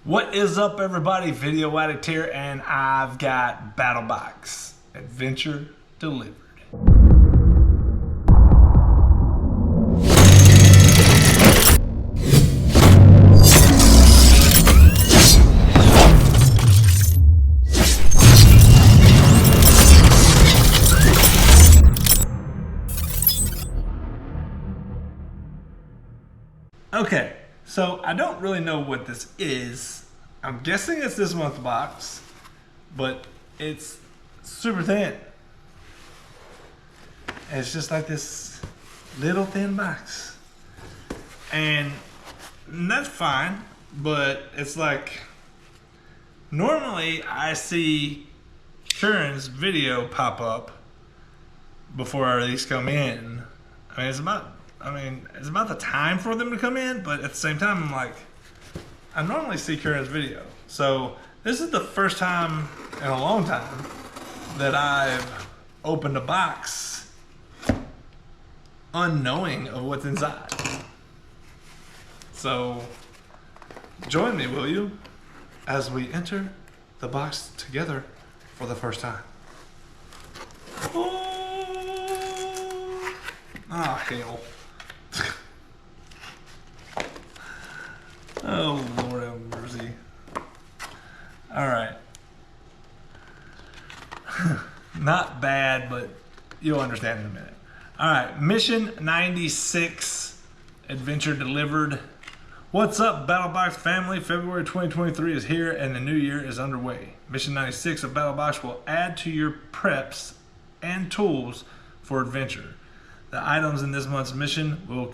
What is up, everybody? Video Addict here, and I've got Battlbox Adventure delivered. Okay, so I don't really know what this is. I'm guessing it's this month's box, but it's super thin. And it's just like this little thin box. And that's fine, but it's like, normally I see Curran's video pop up before these come in. It's about the time for them to come in, but at the same time, I'm like, I normally see Curran's video. So this is the first time in a long time that I've opened a box unknowing of what's inside. So join me, will you, as we enter the box together for the first time. Oh, hell. Oh, Lord have mercy. All right. Not bad, but you'll understand in a minute. All right, Mission 96, Adventure delivered. What's up, Battlebox family? February 2023 is here, and the new year is underway. Mission 96 of Battlebox will add to your preps and tools for adventure. The items in this month's mission will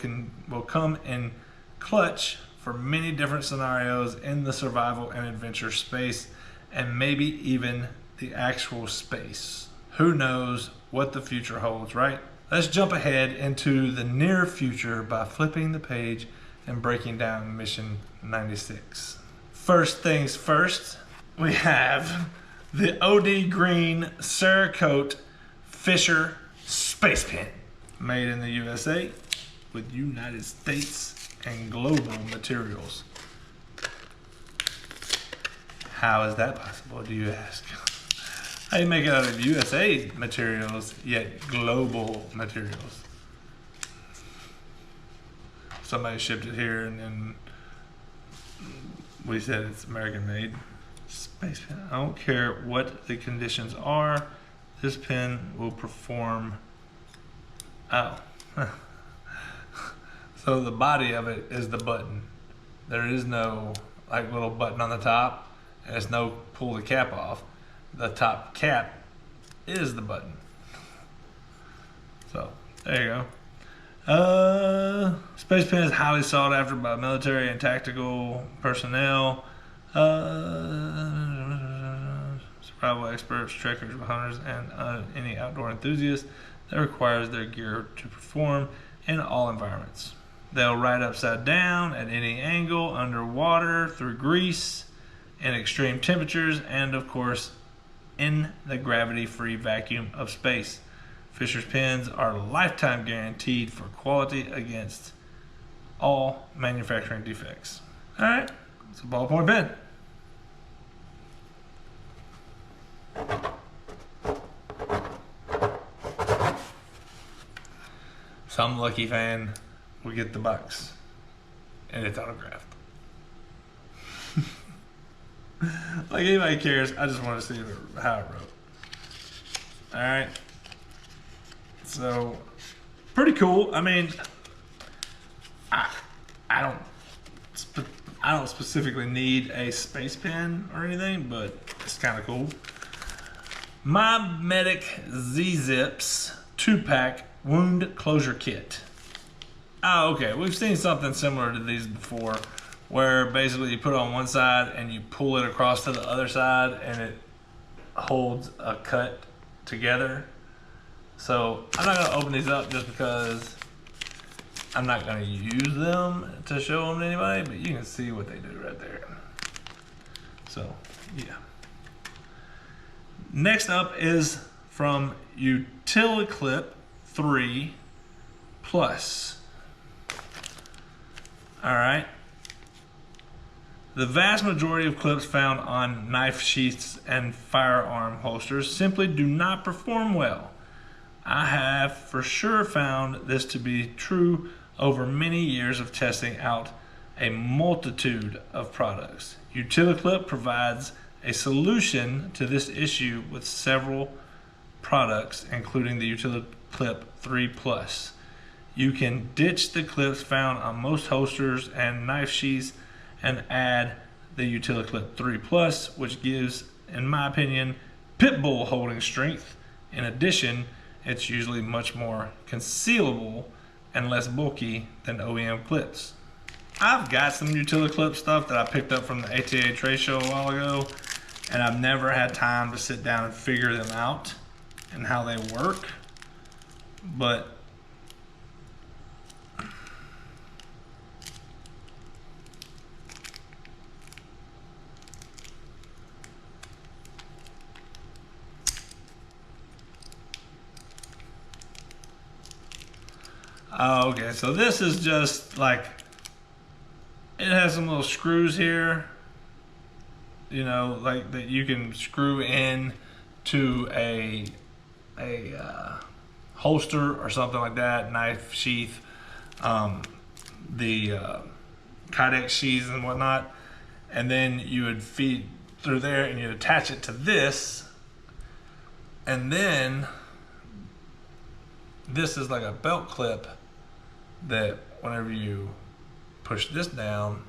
come in clutch for many different scenarios in the survival and adventure space, and maybe even the actual space. Who knows what the future holds, right? Let's jump ahead into the near future by flipping the page and breaking down Mission 96. First things first, we have the OD Green Cerakote Fisher Space Pen, made in the USA with United States and global materials. How is that possible, do you ask? How do you make it out of USA materials, yet global materials? Somebody shipped it here and then we said it's American made. Space pen. I don't care what the conditions are, this pen will perform. Oh. So the body of it is the button. There is no like little button on the top. There's no pull the cap off. The top cap is the button. So there you go. Space pen is highly sought after by military and tactical personnel, survival experts, trekkers, hunters, and any outdoor enthusiast that requires their gear to perform in all environments. They'll ride upside down at any angle, underwater, through grease, in extreme temperatures, and of course, in the gravity-free vacuum of space. Fisher's pens are lifetime guaranteed for quality against all manufacturing defects. All right, it's a ballpoint pen. Some lucky fan will get the box and it's autographed. Like anybody cares, I just want to see how it wrote. All right, so pretty cool. I mean, I don't specifically need a space pen or anything, but it's kind of cool. My Medic Z-Zips 2-pack wound closure kit. Oh, okay, we've seen something similar to these before, where basically you put it on one side and you pull it across to the other side and it holds a cut together. So I'm not gonna open these up just because I'm not gonna use them to show them to anybody, but you can see what they do right there. So, yeah. Next up is from Utiliclip 3 Plus. All right. The vast majority of clips found on knife sheaths and firearm holsters simply do not perform well. I have for sure found this to be true over many years of testing out a multitude of products. Utility-Clip provides a solution to this issue with several products, including the Utility-Clip 3 Plus. You can ditch the clips found on most holsters and knife sheaths and add the Utility-Clip 3 Plus, which gives, in my opinion, pit bull holding strength. In addition, it's usually much more concealable and less bulky than OEM clips. I've got some Utility-Clip stuff that I picked up from the ATA trade show a while ago, and I've never had time to sit down and figure them out and how they work, but oh, okay, so this is just like, it has some little screws here, you know, like that you can screw in to a holster or something like that, knife sheath, the Kydex sheaths and whatnot, and then you would feed through there and you'd attach it to this, and then this is like a belt clip that whenever you push this down,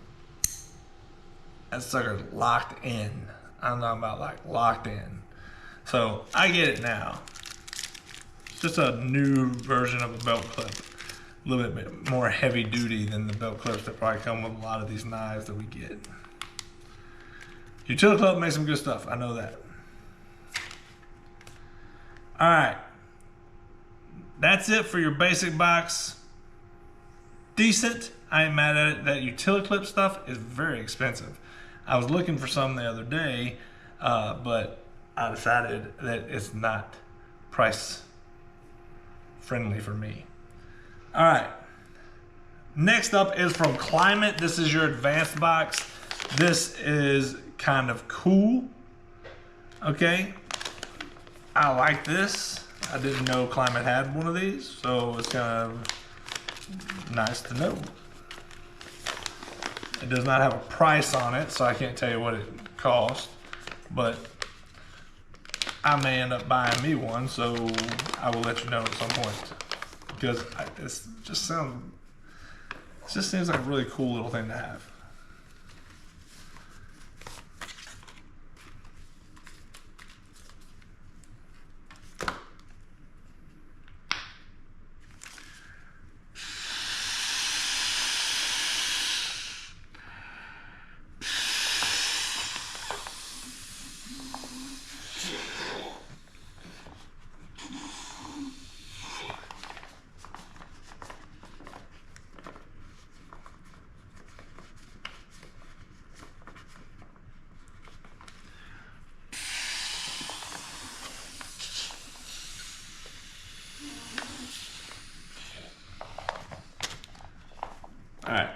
that sucker's locked in. I'm talking about like locked in. So I get it now. It's just a new version of a belt clip. A little bit more heavy duty than the belt clips that probably come with a lot of these knives that we get. Utility-Clip makes some good stuff, I know that. All right. That's it for your basic box. Decent. I ain't mad at it. That Utility-Clip stuff is very expensive. I was looking for some the other day, but I decided that it's not price friendly for me. All right. Next up is from Climate. This is your advanced box. This is kind of cool. Okay. I like this. I didn't know Climate had one of these, so it's kind of nice to know. It does not have a price on it, so I can't tell you what it costs, but I may end up buying me one, so I will let you know at some point, because it just seems like a really cool little thing to have. All right.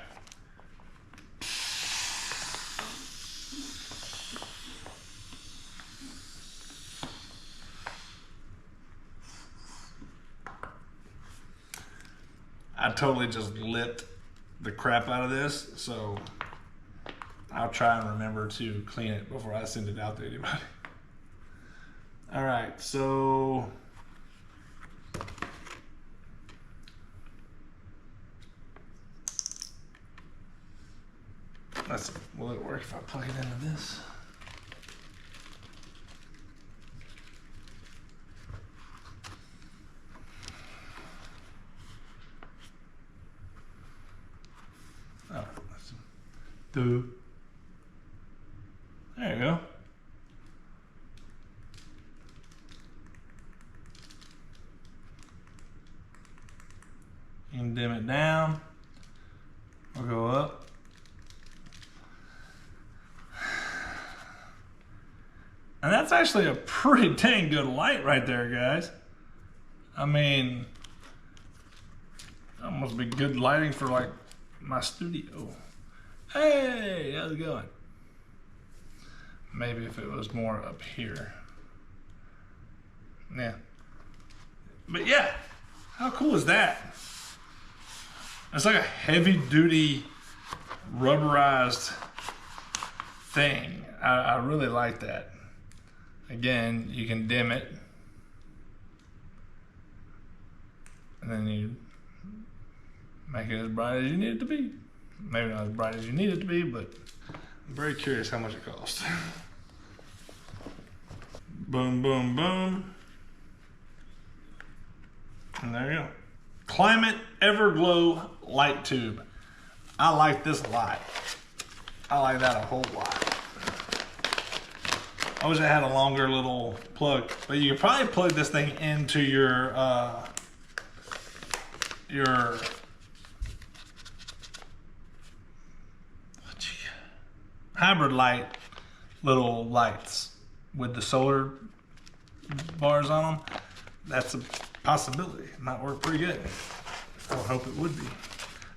I totally just lit the crap out of this, so I'll try and remember to clean it before I send it out to anybody. All right, so let's see, will it work if I plug it into this? Oh, let's do. There you go. You can dim it down. We'll go up. And that's actually a pretty dang good light right there, guys. I mean, that must be good lighting for like my studio. Hey, how's it going? maybe if it was more up here. Yeah. But yeah, how cool is that? It's like a heavy duty rubberized thing. I really like that. Again, you can dim it. And then you make it as bright as you need it to be. Maybe not as bright as you need it to be, but I'm very curious how much it costs. Boom, boom, boom. And there you go. Climate Everglow light tube. I like this a lot. I like that a whole lot. I wish I had a longer little plug, but you could probably plug this thing into your hybrid light, little lights with the solar bars on them. That's a possibility. It might work pretty good. I would hope it would be.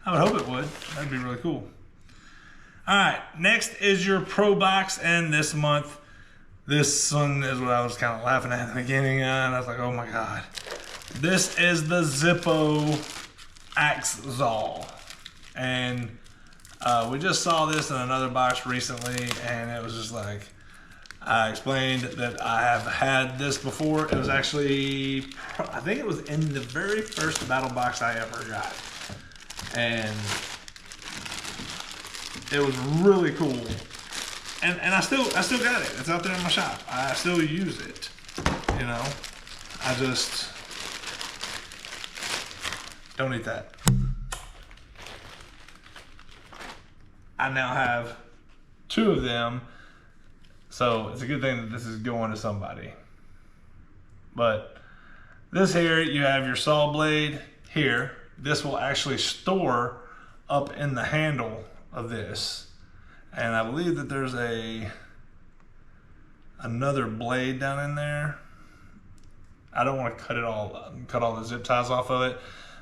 I would hope it would. That'd be really cool. All right, next is your Pro Box, and this month, this one is what I was kind of laughing at the beginning, and I was like, oh my God. This is the Zippo Axe Saw, and we just saw this in another box recently, and it was just like, I explained that I have had this before. It was actually, I think it was in the very first battle box I ever got. And it was really cool. And I still got it. It's out there in my shop. I still use it. You know, I just don't eat that. I now have 2 of them. So it's a good thing that this is going to somebody. But this here, you have your saw blade here. This will actually store up in the handle of this. And I believe that there's another blade down in there. I don't want to cut all the zip ties off of it.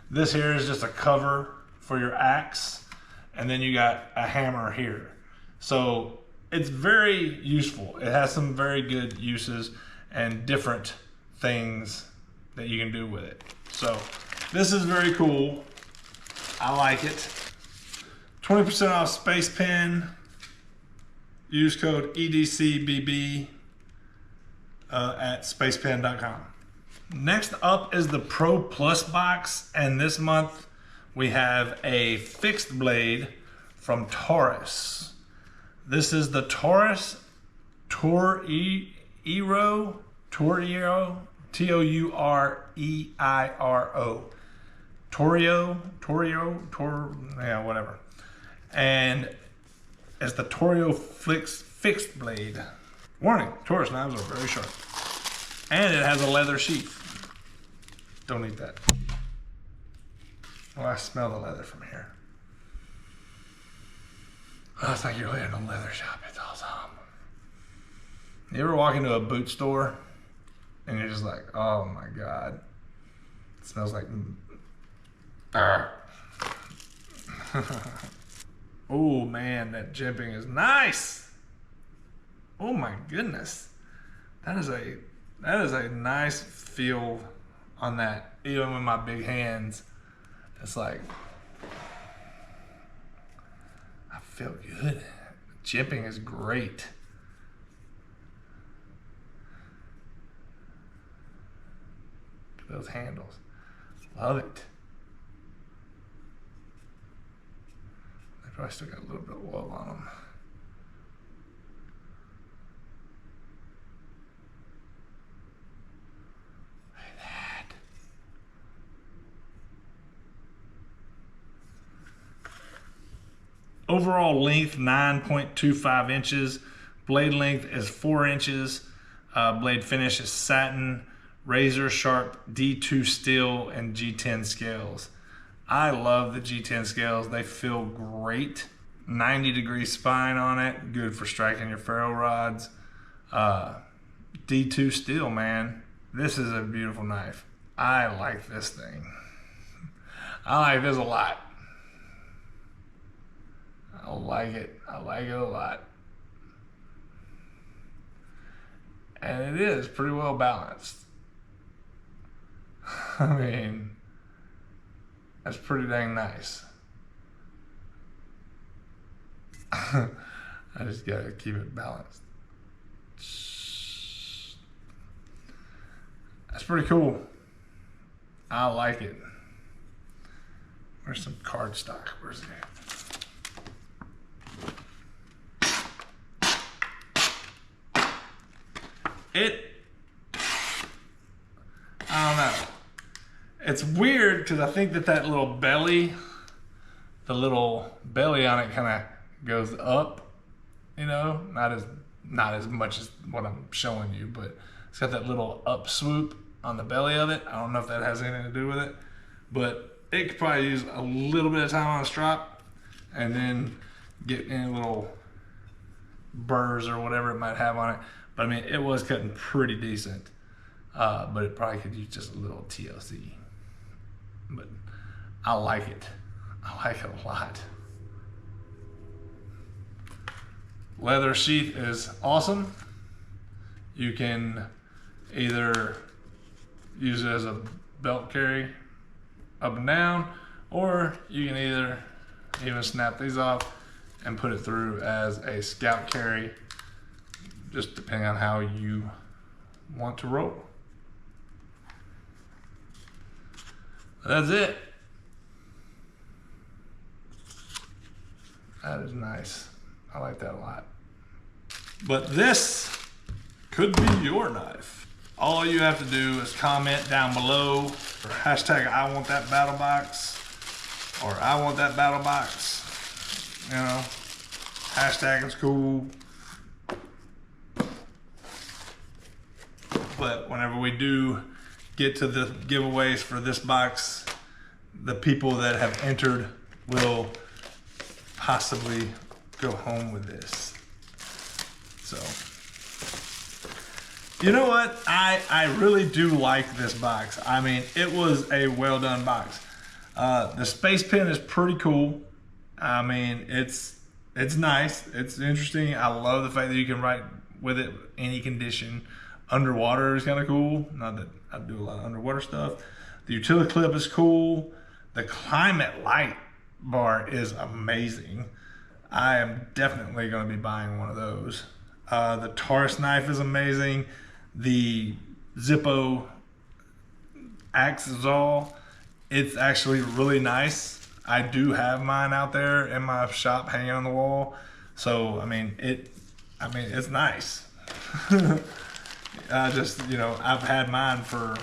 This here is just a cover for your axe. And then you got a hammer here. So it's very useful. It has some very good uses and different things that you can do with it. So this is very cool. I like it. 20% off Space Pen. Use code EDCBB at spacepen.com. Next up is the Pro Plus box, and this month we have a fixed blade from Taurus. This is the Taurus Toreiro, Toureiro, Toreiro, yeah, whatever. And it's the Toreiro fixed blade. Warning, Taurus knives are very sharp. And it has a leather sheath. Don't eat that. Well, I smell the leather from here. Oh, it's like you're in a leather shop. It's awesome. You ever walk into a boot store and you're just like, oh my God. It smells like... Oh man, that jimping is nice. Oh my goodness. That is a nice feel on that. Even with my big hands, it's like, I feel good. Jimping is great. Look at those handles. Love it. They probably still got a little bit of oil on them. Look at that. Overall length, 9.25 inches. Blade length is 4 inches. Blade finish is satin, razor sharp D2 steel, and G10 scales. I love the G10 scales. They feel great. 90-degree spine on it. Good for striking your ferro rods. D2 steel, man. This is a beautiful knife. I like this thing. I like this a lot. I like it. I like it a lot. And it is pretty well balanced. I mean, that's pretty dang nice. I just gotta keep it balanced. That's pretty cool. I like it. Where's some cardstock? Where's it at? I don't know. It's weird because I think that little belly, the little belly on it kind of goes up, you know, not as much as what I'm showing you, but it's got that little up swoop on the belly of it. I don't know if that has anything to do with it, but it could probably use a little bit of time on a strop and then get any little burrs or whatever it might have on it. But I mean, it was cutting pretty decent, but it probably could use just a little TLC. But I like it. I like it a lot. Leather sheath is awesome. You can either use it as a belt carry up and down, or you can either even snap these off and put it through as a scout carry, just depending on how you want to roll. That's it. That is nice. I like that a lot. But this could be your knife. All you have to do is comment down below, or hashtag I want that battle box, or I want that battle box. You know, hashtag is cool. But whenever we do get to the giveaways for this box, the people that have entered will possibly go home with this. So, you know what? I really do like this box. I mean, it was a well done box. The space pen is pretty cool. I mean, it's nice. It's interesting. I love the fact that you can write with it any condition. Underwater is kind of cool. Not that I do a lot of underwater stuff. The utility clip is cool. The climate light bar is amazing. I am definitely going to be buying one of those. The Taurus knife is amazing. The Zippo Axe Saw, it's actually really nice. I do have mine out there in my shop hanging on the wall. So, I mean, it's nice. Just, you know, I've had mine for,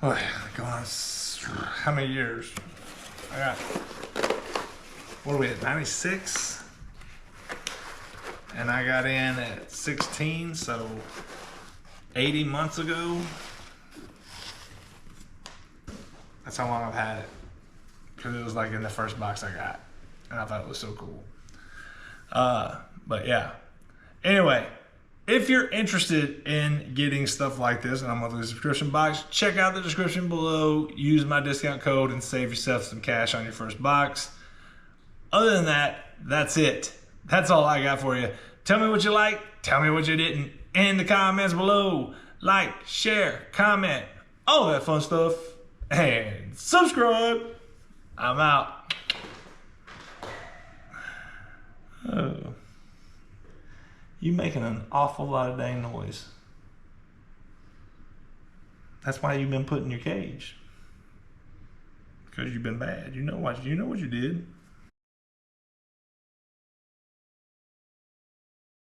going on, how many years? I got, what are we at, 96? And I got in at 16, so 80 months ago. That's how long I've had it. Because it was like in the first box I got. And I thought it was so cool. But yeah. Anyway, if you're interested in getting stuff like this in a monthly subscription box, check out the description below. Use my discount code and save yourself some cash on your first box. Other than that, that's it. That's all I got for you. Tell me what you like. Tell me what you didn't in the comments below. Like, share, comment, all that fun stuff. And subscribe. I'm out. Oh. You making an awful lot of dang noise. That's why you've been put in your cage. Because you've been bad. You know what you did.